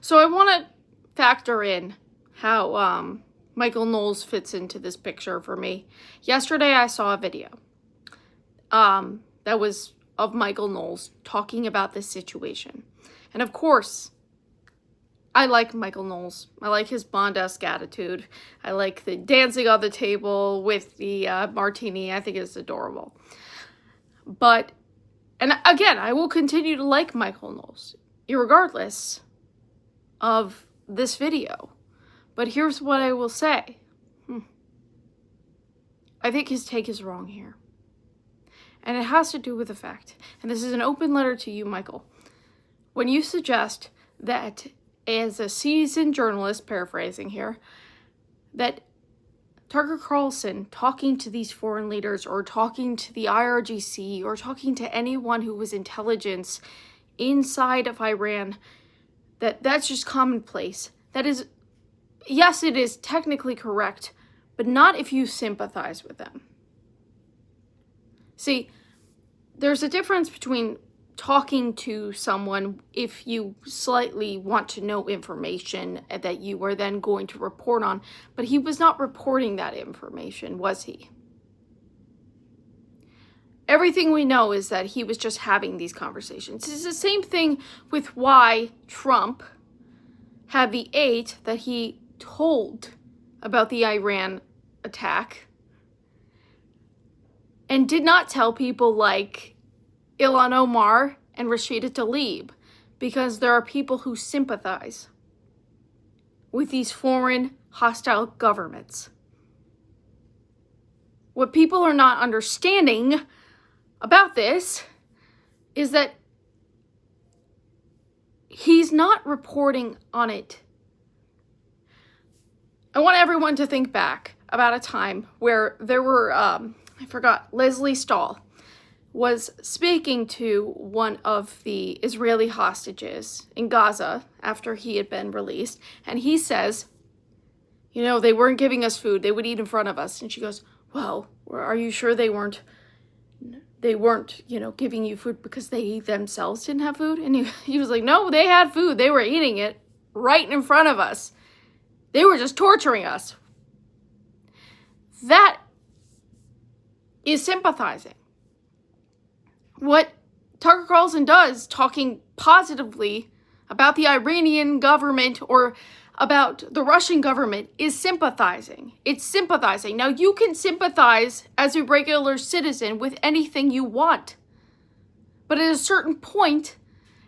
So I want to factor in how Michael Knowles fits into this picture for me. Yesterday I saw a video that was of Michael Knowles talking about this situation. And of course, I like Michael Knowles. I like his Bond-esque attitude. I like the dancing on the table with the martini. I think it's adorable. But, and again, I will continue to like Michael Knowles, irregardless of this video. But here's what I will say. I think his take is wrong here. And it has to do with the fact, and this is an open letter to you, Michael, when you suggest that as a seasoned journalist, paraphrasing here, that Tucker Carlson talking to these foreign leaders or talking to the IRGC or talking to anyone who was intelligence inside of Iran, that's just commonplace. That is, yes, it is technically correct, but not if you sympathize with them. See, there's a difference between talking to someone if you slightly want to know information that you are then going to report on, but he was not reporting that information, was he? Everything we know is that he was just having these conversations. It's the same thing with why Trump had the 8 that he told about the Iran attack and did not tell people like Ilhan Omar and Rashida Tlaib, because there are people who sympathize with these foreign hostile governments. What people are not understanding about this is that he's not reporting on it. I want everyone to think back about a time where there were, Leslie Stahl was speaking to one of the Israeli hostages in Gaza after he had been released. And he says, they weren't giving us food. They would eat in front of us. And she goes, well, are you sure they weren't, giving you food because they themselves didn't have food? And he was like, no, they had food. They were eating it right in front of us. They were just torturing us. That is sympathizing. What Tucker Carlson does, talking positively about the Iranian government or about the Russian government, is sympathizing. It's sympathizing. Now, you can sympathize as a regular citizen with anything you want. But at a certain point,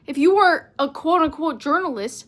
if you are a quote-unquote journalist,